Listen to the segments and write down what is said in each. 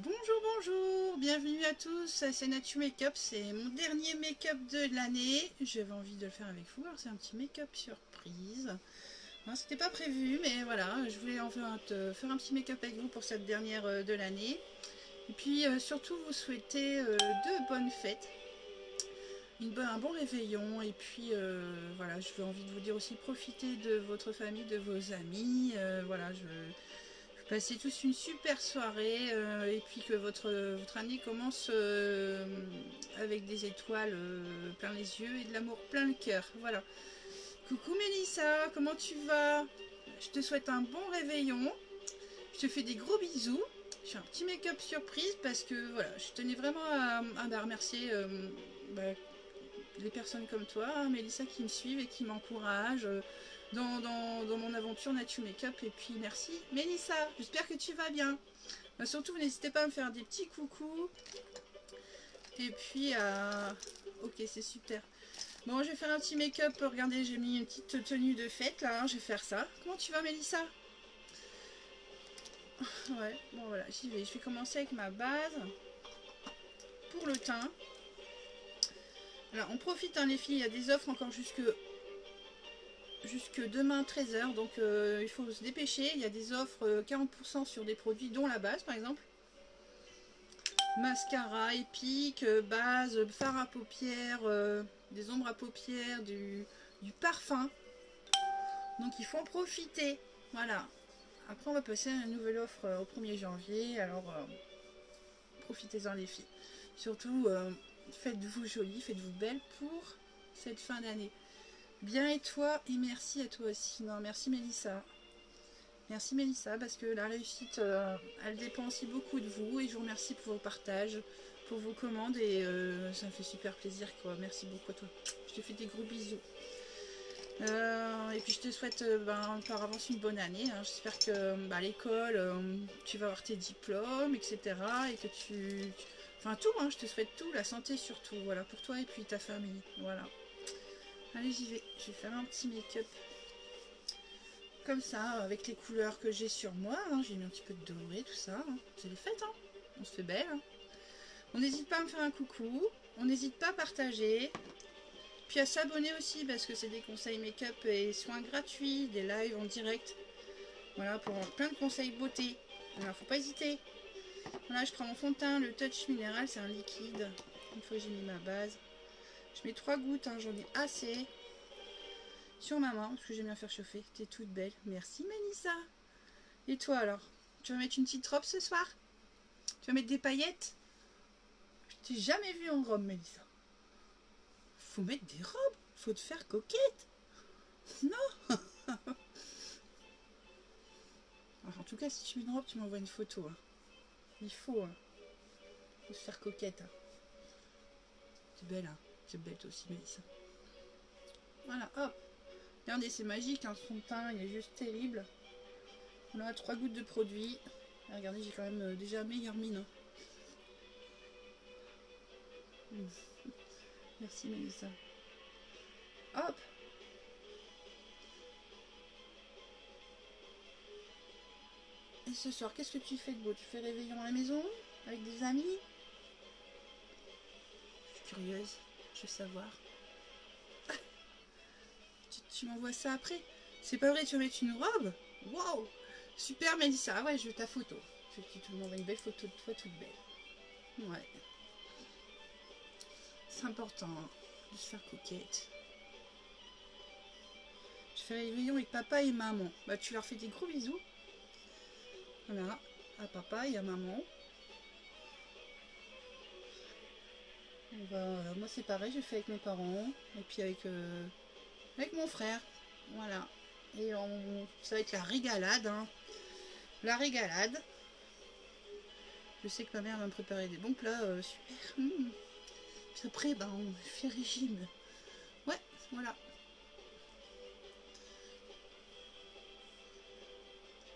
Bonjour, bonjour, bienvenue à tous, c'est Natu Makeup, c'est mon dernier make-up de l'année. J'avais envie de le faire avec vous, alors c'est un petit make-up surprise. C'était pas prévu, mais voilà, je voulais enfin faire un petit make-up avec vous pour cette dernière de l'année. Et puis surtout vous souhaiter de bonnes fêtes, un bon réveillon. Et puis voilà, je veux envie de vous dire aussi profitez de votre famille, de vos amis. Voilà, passez tous une super soirée et puis que votre année commence avec des étoiles plein les yeux et de l'amour plein le cœur. Voilà. Coucou Mélissa, comment tu vas? Je te souhaite un bon réveillon. Je te fais des gros bisous. Je fais un petit make-up surprise parce que voilà, je tenais vraiment à remercier les personnes comme toi, hein, Mélissa, qui me suivent et qui m'encouragent dans mon aventure Natu Makeup. Et puis merci Mélissa, j'espère que tu vas bien. Surtout n'hésitez pas à me faire des petits coucous. Et puis ok, c'est super. Bon, je vais faire un petit make-up. Regardez, j'ai mis une petite tenue de fête là, hein, je vais faire ça. Comment tu vas Mélissa? Ouais, bon voilà, j'y vais. Je vais commencer avec ma base pour le teint. Alors on profite hein, les filles, il y a des offres encore jusque demain 13h, donc il faut se dépêcher. Il y a des offres 40% sur des produits dont la base par exemple. Mascara, épique, base, fard à paupières, des ombres à paupières, du parfum. Donc il faut en profiter. Voilà. Après on va passer à une nouvelle offre au 1er janvier. Alors profitez-en les filles. Surtout faites-vous jolie, faites-vous belle pour cette fin d'année. Bien et toi, et merci à toi aussi. Non, merci Mélissa. Merci Mélissa, parce que la réussite, elle dépend aussi beaucoup de vous. Et je vous remercie pour vos partages, pour vos commandes. Et ça me fait super plaisir, quoi. Merci beaucoup à toi. Je te fais des gros bisous. Et puis je te souhaite par avance une bonne année. Hein. J'espère que à l'école, tu vas avoir tes diplômes, etc. Et que enfin tout, hein, je te souhaite tout, la santé surtout. Voilà, pour toi et puis ta famille. Voilà. Allez, j'y vais. Je vais faire un petit make-up comme ça, avec les couleurs que j'ai sur moi. Hein. J'ai mis un petit peu de doré, tout ça. Hein. C'est les fêtes, hein. On se fait belle. Hein. On n'hésite pas à me faire un coucou. On n'hésite pas à partager. Puis à s'abonner aussi, parce que c'est des conseils make-up et soins gratuits, des lives en direct. Voilà, pour avoir plein de conseils beauté. Alors, faut pas hésiter. Voilà, je prends mon fond de teint, le Touch Minéral, c'est un liquide. Une fois que j'ai mis ma base. Je mets 3 gouttes, hein, j'en ai assez. Sur ma main, parce que j'aime bien faire chauffer. T'es toute belle. Merci Mélissa. Et toi alors? Tu vas mettre une petite robe ce soir? Tu vas mettre des paillettes? Je t'ai jamais vue en robe, Mélissa. Faut mettre des robes. Faut te faire coquette. Non. Alors, en tout cas, si tu mets une robe, tu m'envoies une photo. Hein. Il faut. Hein. Faut se faire coquette. Hein. C'est belle, hein. C'est belle toi aussi, Mélissa. Voilà, hop. Regardez, c'est magique, hein, son teint, il est juste terrible. Voilà, 3 gouttes de produit. Et regardez, j'ai quand même déjà meilleure mine. Hein. Merci Mélissa. Hop. Et ce soir, qu'est-ce que tu fais de beau? Tu fais réveillon à la maison? Avec des amis? Je suis curieuse, je veux savoir. Tu m'envoies ça après? C'est pas vrai, tu vas mettre une robe? Waouh! Super Mélissa, ah ouais, je veux ta photo. Je veux que tu m'envoies une belle photo de toi toute belle. Ouais. C'est important hein, de se faire coquette. Je fais réveillon avec papa et maman. Bah tu leur fais des gros bisous. Voilà, à papa et à maman. Moi c'est pareil, je fais avec mes parents. Et puis avec mon frère. Voilà. Et ça va être la régalade. Hein. La régalade. Je sais que ma mère va me préparer des bons plats super. Puis après, on fait régime. Ouais, voilà.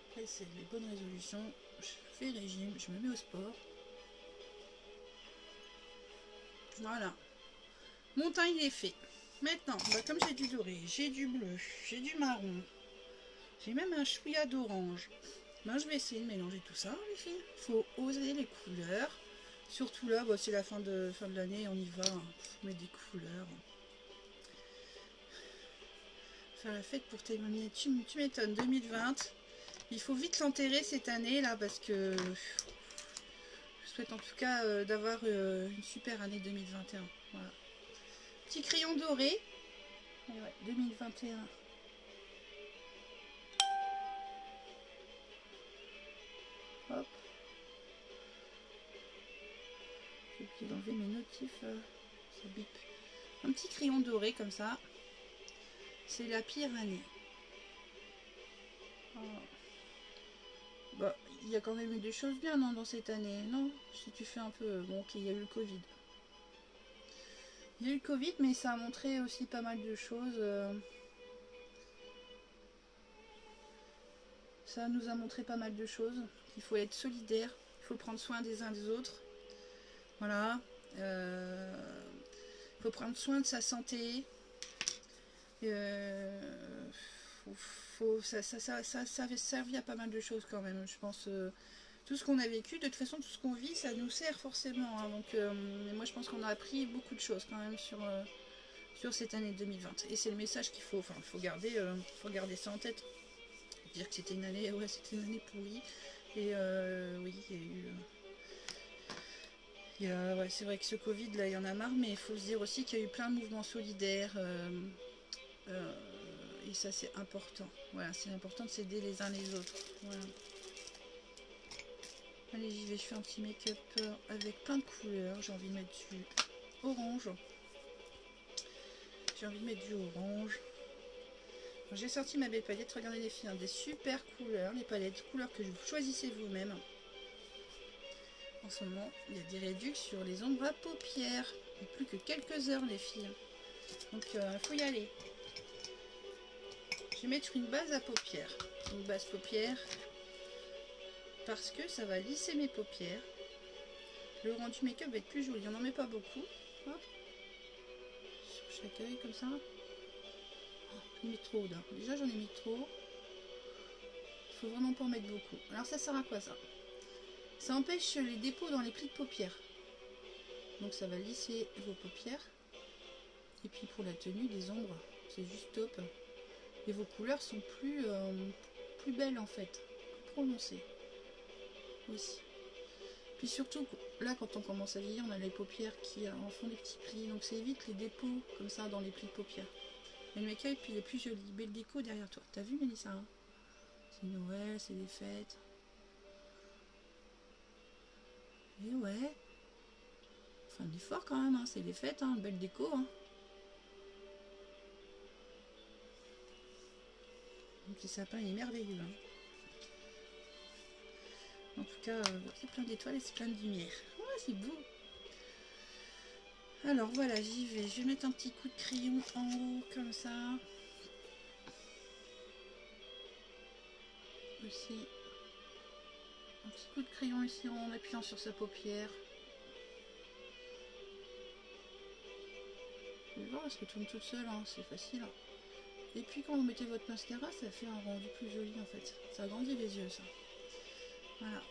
Après, c'est les bonnes résolutions. Je fais régime, je me mets au sport. Voilà. Mon teint, il est fait. Maintenant, comme j'ai du doré, j'ai du bleu, j'ai du marron, j'ai même un chouïa d'orange. Ben, je vais essayer de mélanger tout ça, les filles. Il faut oser les couleurs. Surtout là, c'est la fin de l'année, on y va. On met des couleurs. Faire la fête pour terminer. Tu m'étonnes, 2020. Il faut vite l'enterrer cette année là parce que je souhaite en tout cas d'avoir une super année 2021. Voilà. Petit crayon doré. Et ouais, 2021. Hop. J'ai oublié d'enlever mes notifs. Ça bip. Un petit crayon doré comme ça. C'est la pire année. Oh. Bah, il y a quand même eu des choses bien non, dans cette année, non? Si tu fais un peu... Bon, ok, il y a eu le Covid. Il y a eu le Covid, mais ça a montré aussi pas mal de choses. Ça nous a montré pas mal de choses. Il faut être solidaire, il faut prendre soin des uns des autres. Voilà. Il faut prendre soin de sa santé. Ça avait servi à pas mal de choses quand même, je pense. Tout ce qu'on a vécu, de toute façon, tout ce qu'on vit, ça nous sert forcément. Hein, donc, moi, je pense qu'on a appris beaucoup de choses quand même sur cette année 2020. Et c'est le message qu'il faut, faut garder ça en tête. Dire que c'était une année, ouais, c'était une année pourrie. Et oui, ouais, c'est vrai que ce Covid, là, il y en a marre, mais il faut se dire aussi qu'il y a eu plein de mouvements solidaires. Et ça, c'est important. Voilà, c'est important de s'aider les uns les autres. Voilà. Allez, j'y vais, je fais un petit make-up avec plein de couleurs. J'ai envie de mettre du orange. J'ai envie de mettre du orange. J'ai sorti ma belle palette. Regardez les filles, hein, des super couleurs. Les palettes, couleurs que vous choisissez vous-même. En ce moment, il y a des réductions sur les ombres à paupières. Il n'y a plus que quelques heures, les filles. Donc, il faut y aller. Je vais mettre une base à paupières. Une base paupières. Parce que ça va lisser mes paupières. Le rendu make-up va être plus joli. On n'en met pas beaucoup. Hop. Sur chaque œil comme ça. Oh, j'en ai mis trop là. Déjà j'en ai mis trop. Il faut vraiment pas en mettre beaucoup. Alors ça sert à quoi ça? Ça empêche les dépôts dans les plis de paupières. Donc ça va lisser vos paupières. Et puis pour la tenue des ombres, c'est juste top. Et vos couleurs sont plus belles en fait. Plus prononcées. Aussi. Puis surtout, là quand on commence à vieillir, on a les paupières qui en font des petits plis, donc ça évite les dépôts comme ça dans les plis de paupières. Mais le make-up il est plus joli, belle déco derrière toi. T'as vu Mélissa hein? C'est Noël, c'est des fêtes. Et ouais. Enfin un effort quand même, hein. C'est les fêtes, hein. Belle déco. Hein. Donc le sapin il est merveilleux. Hein. En tout cas, c'est plein d'étoiles et c'est plein de lumière. Ouais, c'est beau. Alors voilà, j'y vais. Je vais mettre un petit coup de crayon en haut, comme ça. Aussi. Un petit coup de crayon ici en appuyant sur sa paupière. Vous allez voir, elle se retourne toute seule, hein, c'est facile. Et puis quand vous mettez votre mascara, ça fait un rendu plus joli en fait. Ça agrandit les yeux, ça. Voilà.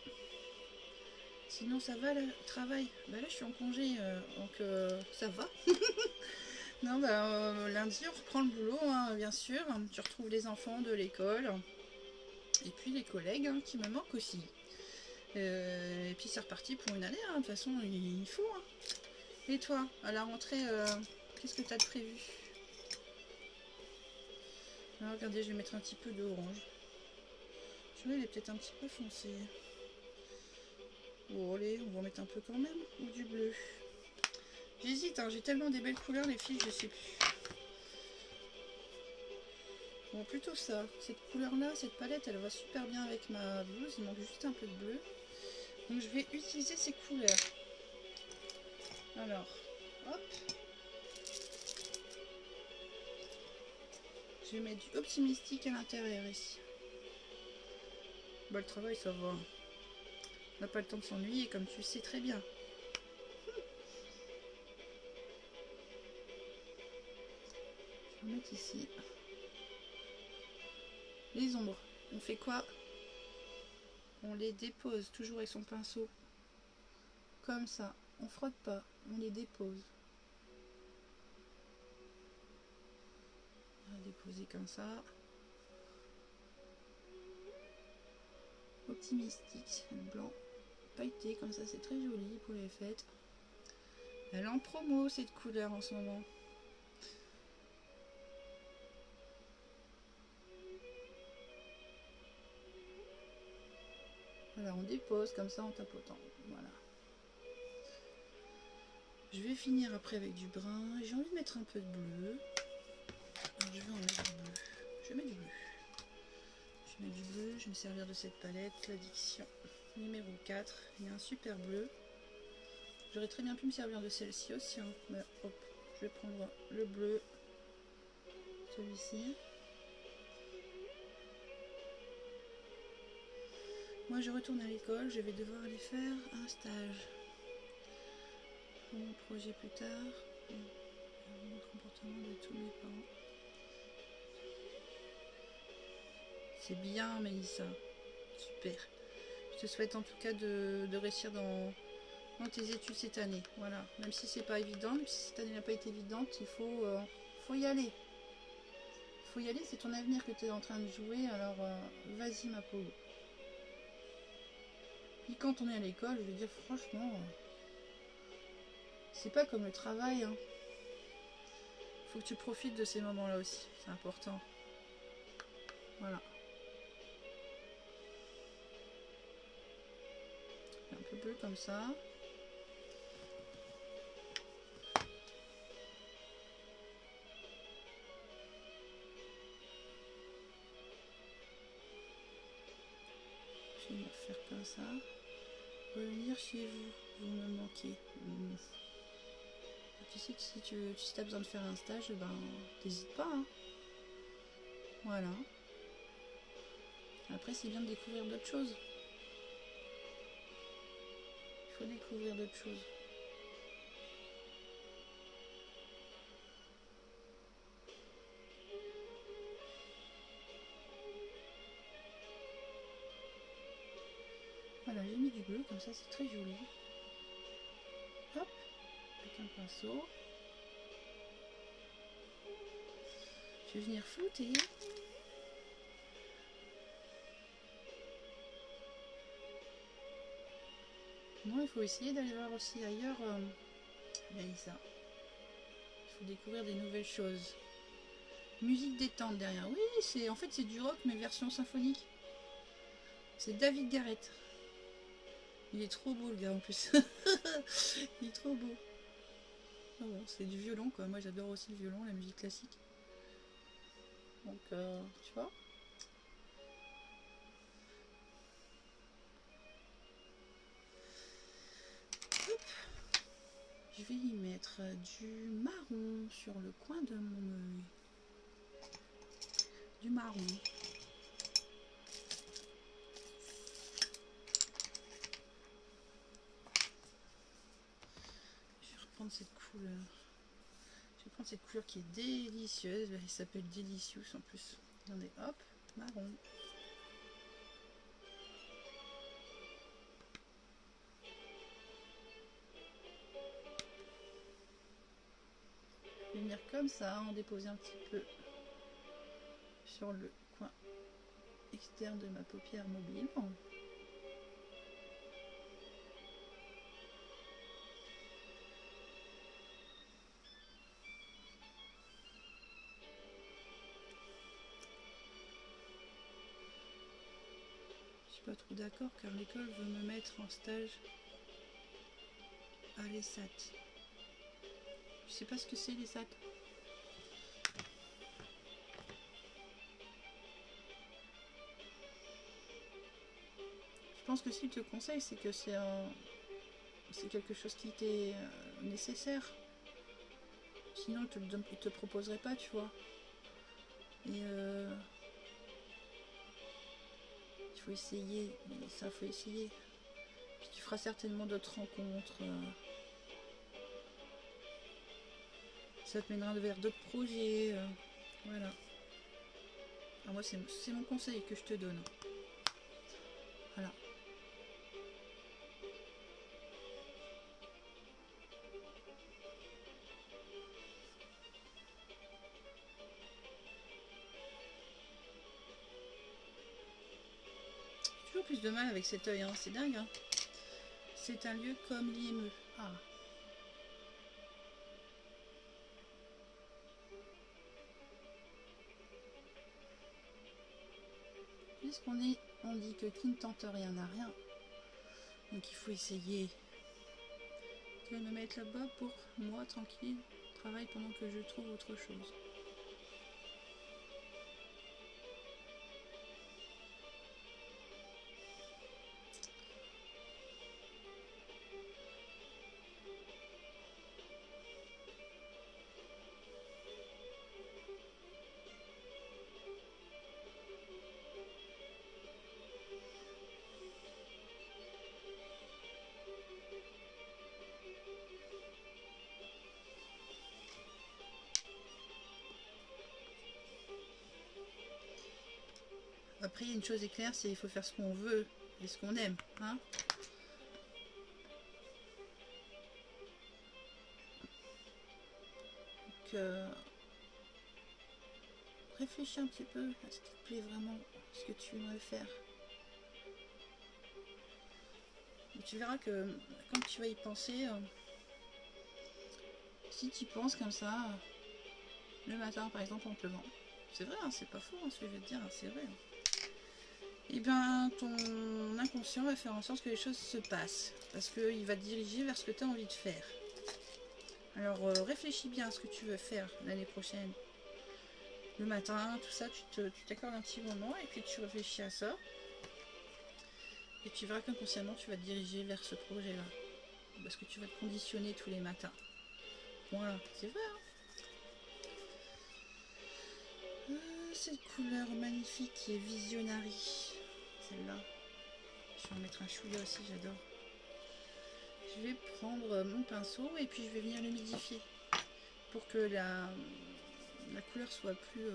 Sinon ça va le travail? Bah là je suis en congé, donc ça va. Non bah lundi on reprend le boulot hein, bien sûr. Tu retrouves les enfants de l'école. Et puis les collègues hein, qui me manquent aussi. Et puis c'est reparti pour une année, hein. De toute façon il faut. Hein. Et toi, à la rentrée, qu'est-ce que tu as de prévu? Alors, regardez, je vais mettre un petit peu d'orange. Je vois, il est peut-être un petit peu foncé. Bon, allez, on va en mettre un peu quand même. Ou du bleu. J'hésite, hein, j'ai tellement des belles couleurs, les filles, je sais plus. Bon, plutôt ça. Cette couleur-là, cette palette, elle va super bien avec ma blouse. Il manque juste un peu de bleu. Donc, je vais utiliser ces couleurs. Alors, hop. Je vais mettre du optimistique à l'intérieur ici. Bah, le travail, ça va. On n'a pas le temps de s'ennuyer, comme tu le sais très bien. Je vais mettre ici. Les ombres. On fait quoi? on les dépose toujours avec son pinceau. Comme ça. On frotte pas, on les dépose. On va déposer comme ça. Optimistique, blanc, pailleté, comme ça c'est très joli pour les fêtes. Elle est en promo cette couleur en ce moment. Voilà, on dépose comme ça en tapotant. Voilà. Je vais finir après avec du brun. J'ai envie de mettre un peu de bleu. Alors, je vais en mettre du bleu. Je vais mettre du bleu. Je vais mettre du bleu. Je vais me servir de cette palette, l'addiction numéro 4. Il y a un super bleu. J'aurais très bien pu me servir de celle-ci aussi. Hein. Mais hop, je vais prendre le bleu. Celui-ci. Moi, je retourne à l'école. Je vais devoir aller faire un stage. Pour mon projet plus tard. Le comportement de tous mes parents. C'est bien, Mélissa. Super. Je te souhaite en tout cas de réussir dans tes études cette année. Voilà. Même si c'est pas évident, même si cette année n'a pas été évidente, il faut y aller. Il faut y aller, c'est ton avenir que tu es en train de jouer. Alors, vas-y, ma pauvre. Puis quand on est à l'école, je veux dire, franchement, c'est pas comme le travail. Hein. Faut que tu profites de ces moments-là aussi. C'est important. Voilà. Un peu bleu comme ça. Je vais me faire comme ça. Revenir chez vous. Vous me manquez. Tu sais que si tu as besoin de faire un stage, ben t'hésites pas. Hein. Voilà. Après, c'est bien de découvrir d'autres choses. Il faut découvrir d'autres choses. Voilà, j'ai mis du bleu, comme ça c'est très joli. Hop, avec un pinceau. Je vais venir flouter. Non, il faut essayer d'aller voir aussi ailleurs. Mélissa. Il faut découvrir des nouvelles choses. Musique détente derrière. Oui, en fait c'est du rock mais version symphonique. C'est David Garrett. Il est trop beau le gars en plus. Il est trop beau. Oh bon, c'est du violon quoi. Moi j'adore aussi le violon, la musique classique. Donc tu vois. Hop. Je vais y mettre du marron sur le coin de mon œil. Du marron. Je vais reprendre cette couleur. Je vais prendre cette couleur qui est délicieuse. Elle s'appelle Delicious en plus. Regardez, hop, marron. Je vais venir comme ça, en déposer un petit peu sur le coin externe de ma paupière mobile. Je suis pas trop d'accord car l'école veut me mettre en stage à l'ESAT. Je sais pas ce que c'est l'ESAT. Je pense que s'il te conseille, c'est que c'est quelque chose qui t'est nécessaire. Sinon, il te proposerait pas, tu vois. Et il faut essayer. Et ça, faut essayer. Puis tu feras certainement d'autres rencontres. Ça te mènera vers d'autres projets. Voilà. Alors moi, c'est mon conseil que je te donne. Voilà. plus de mal avec cet œil, hein. C'est dingue. Hein. C'est un lieu comme l'IME. Ah. Puisqu'on dit que qui ne tente rien n'a rien. Donc il faut essayer. Tu vas me mettre là-bas pour moi, tranquille. Travaille pendant que je trouve autre chose. Après, une chose est claire, c'est qu'il faut faire ce qu'on veut et ce qu'on aime. Hein. Donc, réfléchis un petit peu à ce qui te plaît vraiment, ce que tu aimerais faire. Et tu verras que quand tu vas y penser, si tu penses comme ça, le matin par exemple en te levant, c'est vrai, hein, c'est pas faux hein, ce que je vais te dire, hein, c'est vrai. Hein. Et bien ton inconscient va faire en sorte que les choses se passent, parce qu'il va te diriger vers ce que tu as envie de faire. Alors réfléchis bien à ce que tu veux faire l'année prochaine. Le matin, tout ça, tu t'accordes un petit moment et puis tu réfléchis à ça. Et tu verras qu'inconsciemment tu vas te diriger vers ce projet-là. Parce que tu vas te conditionner tous les matins. Voilà, c'est vrai. Hein, cette couleur magnifique qui est Visionary. Celle-là. Je vais en mettre un chouïa aussi, j'adore. Je vais prendre mon pinceau et puis je vais venir l'humidifier. Pour que la couleur soit plus...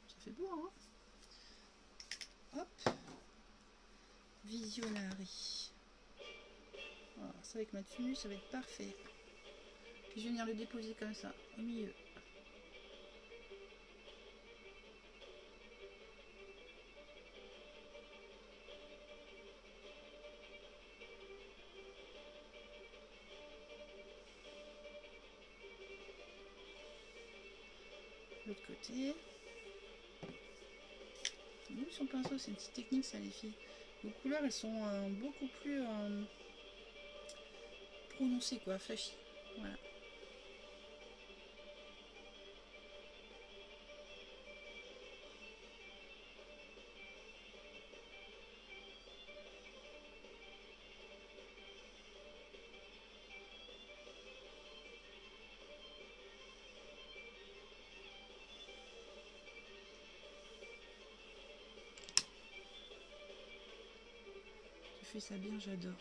Ça fait beau, hein. Hop. Visionary. Voilà, ça avec ma tenue, ça va être parfait. Puis je vais venir le déposer comme ça, au milieu. L'autre côté. Nous, son pinceau, c'est une petite technique, ça, les filles. Les couleurs, elles sont beaucoup plus prononcées, quoi, flashy. Voilà. Tu fais ça bien, j'adore.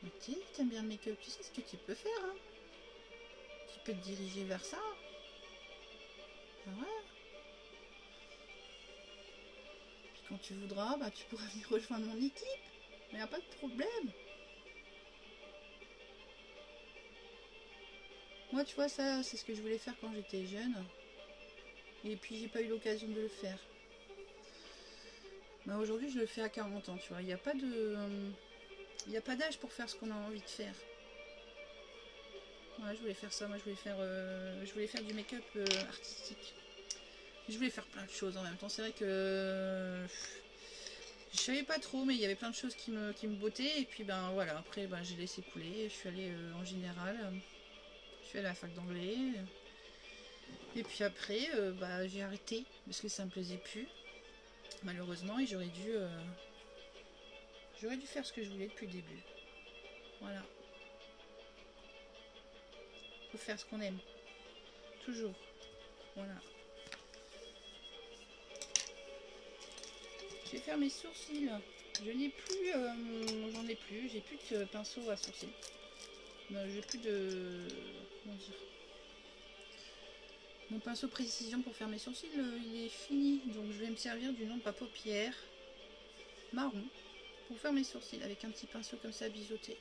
Ok, t'aimes bien le make-up, tu sais ce que tu peux faire, hein. Tu peux te diriger vers ça. Ah ouais. Puis quand tu voudras, bah, tu pourras venir rejoindre mon équipe. Mais y a pas de problème. Moi, tu vois, ça, c'est ce que je voulais faire quand j'étais jeune. Et puis, j'ai pas eu l'occasion de le faire. Bah, aujourd'hui, je le fais à 40 ans, tu vois. Il n'y a pas de... Il n'y a pas d'âge pour faire ce qu'on a envie de faire. Ouais, je voulais faire ça. Moi, je voulais faire du make-up artistique. Je voulais faire plein de choses en même temps. C'est vrai que je savais pas trop, mais il y avait plein de choses qui me bottaient. Et puis, ben voilà, après, ben, j'ai laissé couler. Je suis allée en général. Je suis allée à la fac d'anglais. Et puis après, bah, j'ai arrêté parce que ça me plaisait plus. Malheureusement, et j'aurais dû faire ce que je voulais depuis le début. Voilà. Faut faire ce qu'on aime. Toujours. Voilà. Je vais faire mes sourcils. Je n'ai plus... j'en ai plus. J'ai plus de pinceau à sourcils. J'ai plus de... Comment dire? Mon pinceau précision pour faire mes sourcils, il est fini. Donc je vais me servir du nombre à paupières marron pour faire mes sourcils avec un petit pinceau comme ça biseauté.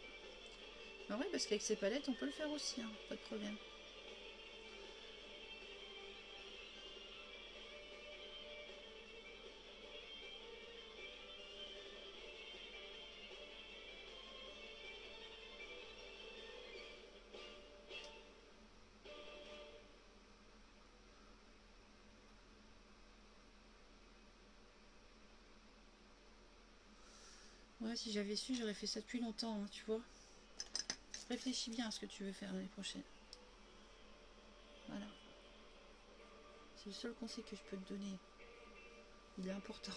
En vrai, parce qu'avec ces palettes, on peut le faire aussi, hein, pas de problème. Ouais, si j'avais su, j'aurais fait ça depuis longtemps, hein, tu vois. Réfléchis bien à ce que tu veux faire l'année prochaine. Voilà. C'est le seul conseil que je peux te donner. Il est important.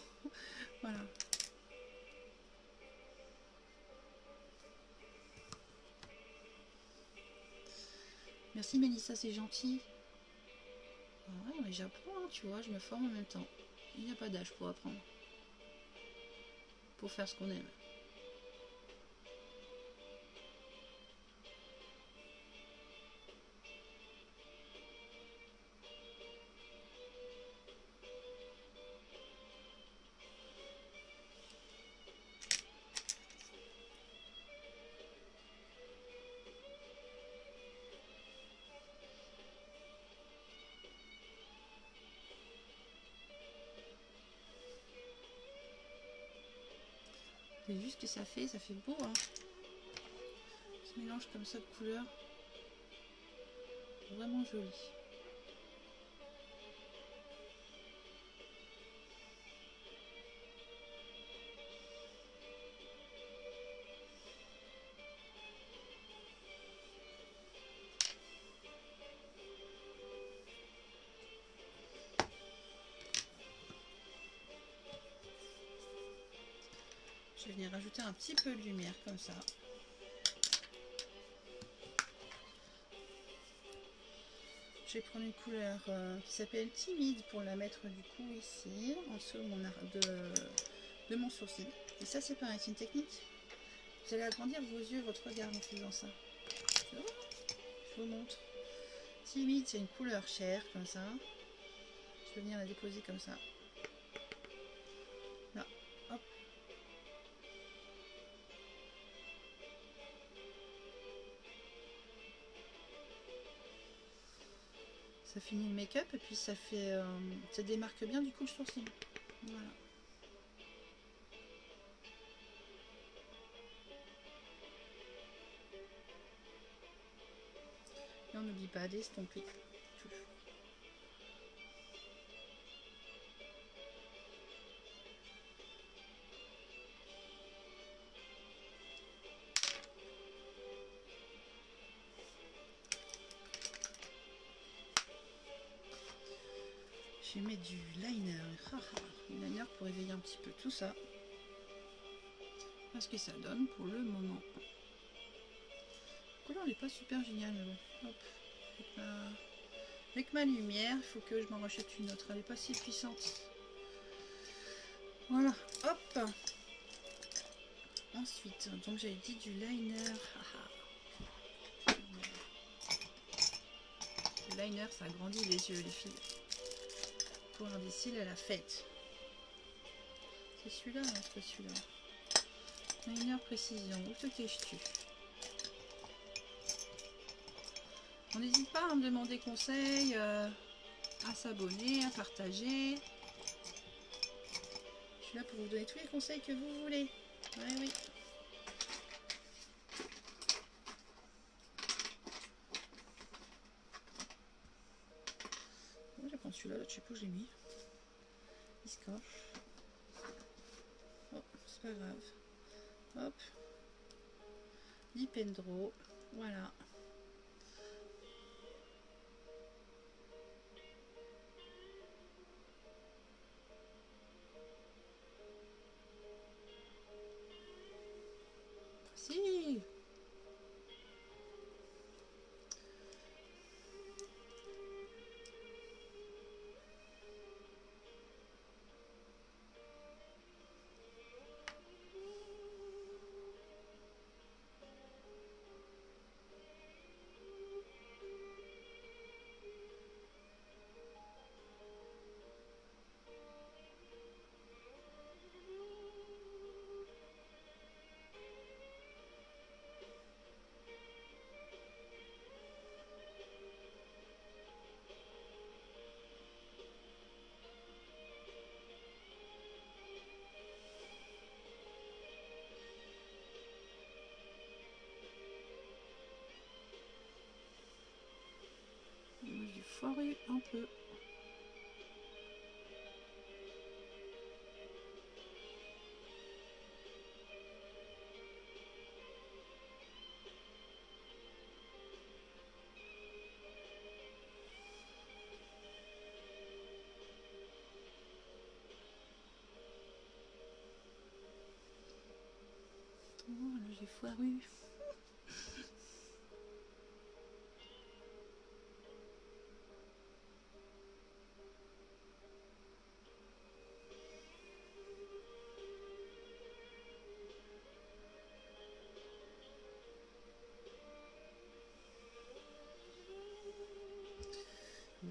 Voilà. Merci Mélissa, c'est gentil. Ah ouais, mais j'apprends, hein, tu vois, je me forme en même temps. Il n'y a pas d'âge pour apprendre. Pour faire ce qu'on aime. C'est juste que ça fait beau, hein. Ce mélange comme ça de couleurs. Vraiment joli. Je vais venir rajouter un petit peu de lumière comme ça. Je vais prendre une couleur qui s'appelle Timide pour la mettre du coup ici, en dessous de mon sourcil. Et ça c'est pareil, c'est une technique. Vous allez agrandir vos yeux, votre regard en faisant ça. Je vous montre. Timide, c'est une couleur chère comme ça. Je vais venir la déposer comme ça. Là, hop. Ça finit le make-up et puis ça fait, ça démarque bien du coup le sourcil. Voilà. Et on n'oublie pas d'estomper. Je vais mettre du liner. Du liner pour éveiller un petit peu tout ça. Parce que ça donne pour le moment. La couleur n'est pas super géniale, mais bon. Hop. Avec ma lumière, il faut que je m'en rachète une autre. Elle n'est pas si puissante. Voilà. Hop. Ensuite, donc j'avais dit du liner. Le liner, ça agrandit les yeux, les filles. Pour avoir des cils à la fête. C'est celui-là, c'est celui-là. Liner précision, où te caches-tu? On n'hésite pas à me demander conseil, à s'abonner, à partager. Je suis là pour vous donner tous les conseils que vous voulez. Ouais, oui. Bon, je vais prendre celui-là, je sais pas où je l'ai mis. Il se cache. Oh, c'est pas grave. Hop. Lipendro. Voilà. Si. J'ai foiré un peu. j'ai foiru.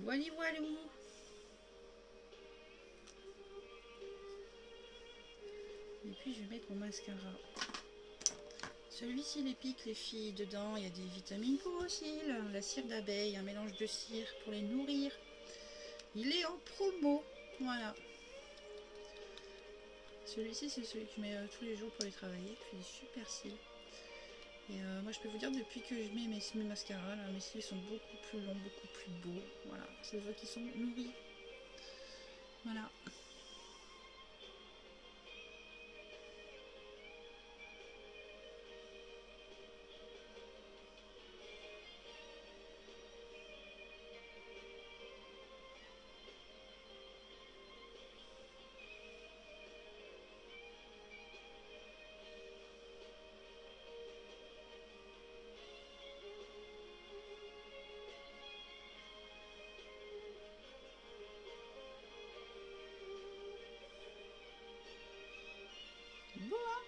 Voilà, voilà. Et puis je vais mettre mon mascara. Celui-ci les pique les filles. Dedans il y a des vitamines pour vos cils, la cire d'abeille, un mélange de cire pour les nourrir. Il est en promo. Voilà. Celui-ci c'est celui que je mets tous les jours pour les travailler. Il fait des super cils. Et moi je peux vous dire depuis que je mets mes mascaras, là, mes cils sont beaucoup plus longs, beaucoup plus beaux. Voilà. Ça se voit qu'ils sont nourris. Voilà. Bon, hein.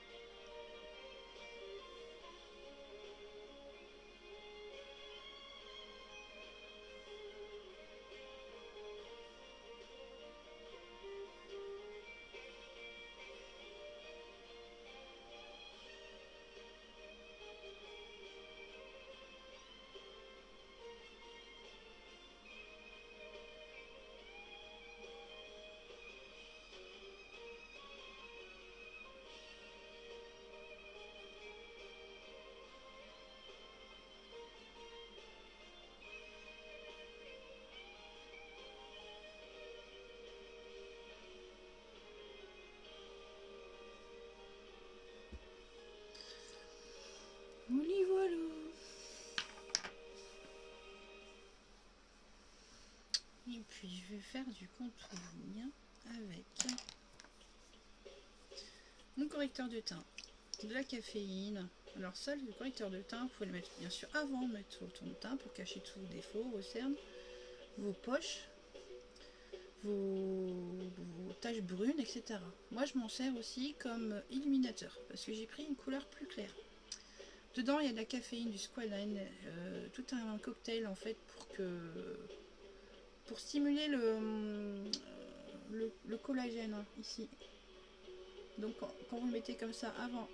Voilà. Et puis je vais faire du contouring avec mon correcteur de teint, de la caféine. Alors ça, le correcteur de teint, vous pouvez le mettre bien sûr avant de mettre votre ton de teint pour cacher tous vos défauts, vos cernes, vos poches, vos taches brunes, etc. Moi je m'en sers aussi comme illuminateur parce que j'ai pris une couleur plus claire. Dedans il y a de la caféine, du squalane, tout un cocktail en fait pour stimuler le collagène hein, ici. Donc quand vous le mettez comme ça avant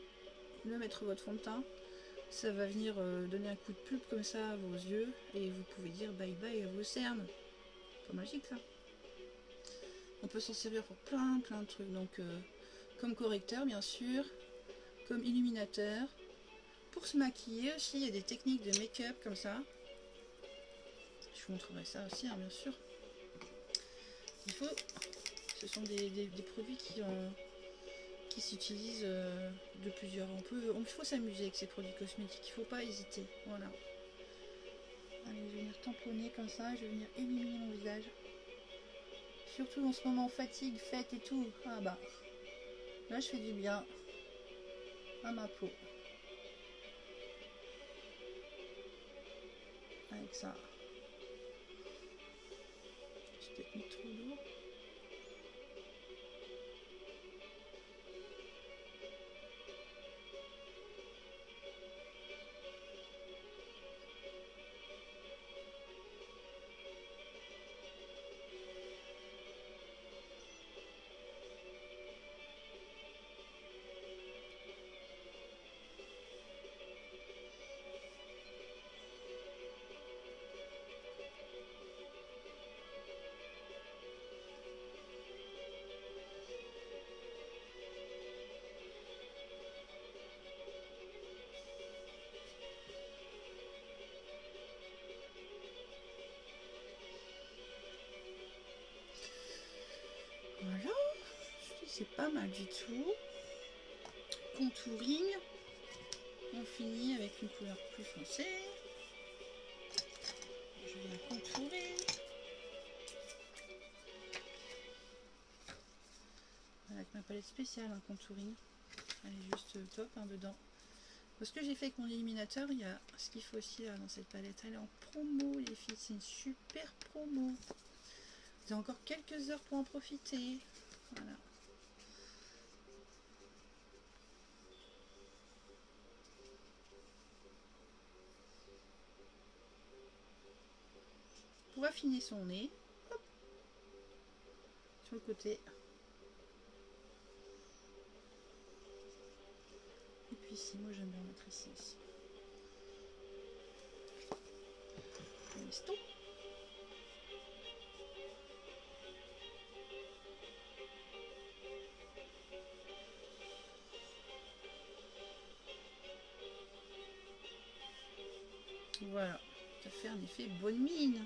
de mettre votre fond de teint, ça va venir donner un coup de pulpe comme ça à vos yeux et vous pouvez dire bye bye à vos cernes. Pas magique ça. On peut s'en servir pour plein de trucs. Donc comme correcteur bien sûr, comme illuminateur. Pour se maquiller aussi, il y a des techniques de make-up comme ça. Je vous montrerai ça aussi hein, bien sûr. Il faut, ce sont des produits qui s'utilisent de plusieurs. Il faut s'amuser avec ces produits cosmétiques, il ne faut pas hésiter. Voilà. Allez, je vais venir tamponner comme ça, je vais venir illuminer mon visage. Surtout en ce moment, fatigue, fête et tout. Ah bah, là je fais du bien à ma peau. Avec ça. J'ai peut-être mis trop d'eau. Voilà, c'est pas mal du tout. Contouring. On finit avec une couleur plus foncée. Je vais la contourer. Avec ma palette spéciale, un contouring. Elle est juste top hein, dedans. Ce que j'ai fait avec mon illuminateur, il y a ce qu'il faut aussi là dans cette palette. Elle est en promo les filles, c'est une super promo. Vous avez encore quelques heures pour en profiter. Voilà. On va affiner son nez. Hop. Sur le côté. Et puis ici, moi j'aime bien mettre ici aussi. L'eston. Voilà, ça fait un effet bonne mine.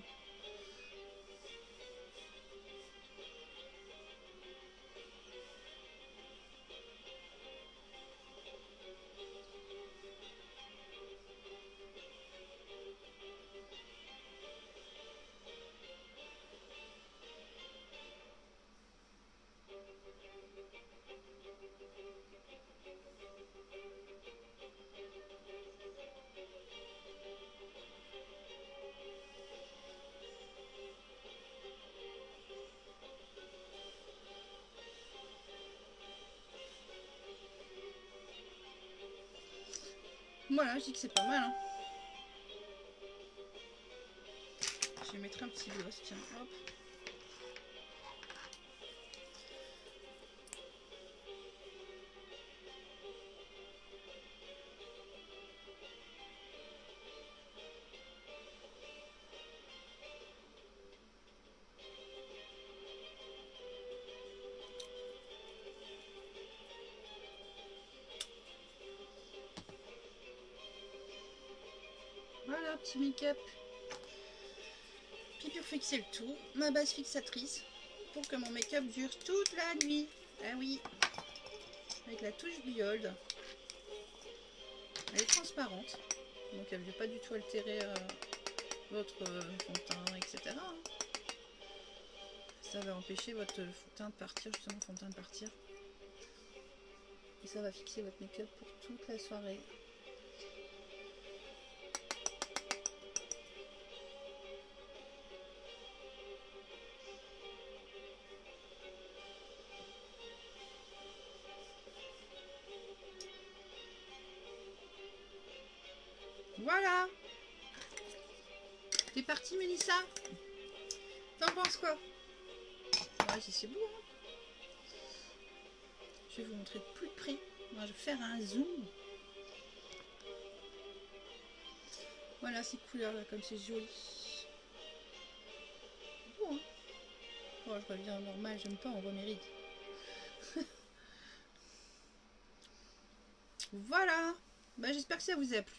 Voilà, je dis que c'est pas mal. Hein. Je vais mettre un petit gloss, tiens, hop. Voilà, petit make-up. Puis pour fixer le tout, ma base fixatrice pour que mon make-up dure toute la nuit. Ah oui, avec la touche Biold. Elle est transparente, donc elle ne vient pas du tout altérer votre fond de teint, etc. Ça va empêcher votre fond de teint de partir, justement, fond de teint de partir. Et ça va fixer votre make-up pour toute la soirée. Voilà. T'es partie, Mélissa? T'en penses quoi? Ouais, c'est beau, hein. Je vais vous montrer de plus près. Moi, je vais faire un zoom. Voilà ces couleurs là, comme c'est joli. Bon, hein. Bon, je reviens au normal, j'aime pas, on voit mes rides. Voilà. Bah, j'espère que ça vous a plu.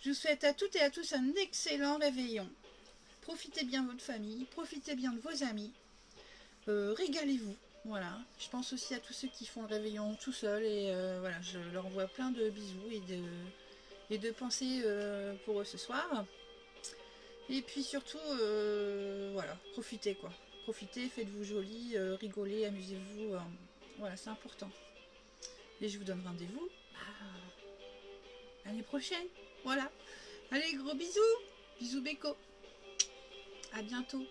Je vous souhaite à toutes et à tous un excellent réveillon. Profitez bien de votre famille, profitez bien de vos amis. Régalez-vous. Voilà. Je pense aussi à tous ceux qui font le réveillon tout seuls. Et voilà, je leur envoie plein de bisous et de pensées pour eux ce soir. Et puis surtout, voilà, profitez quoi. Profitez, faites-vous joli, rigolez, amusez-vous. Voilà, c'est important. Et je vous donne rendez-vous l'année prochaine. Voilà. Allez, gros bisous. Bisous Beko. À bientôt.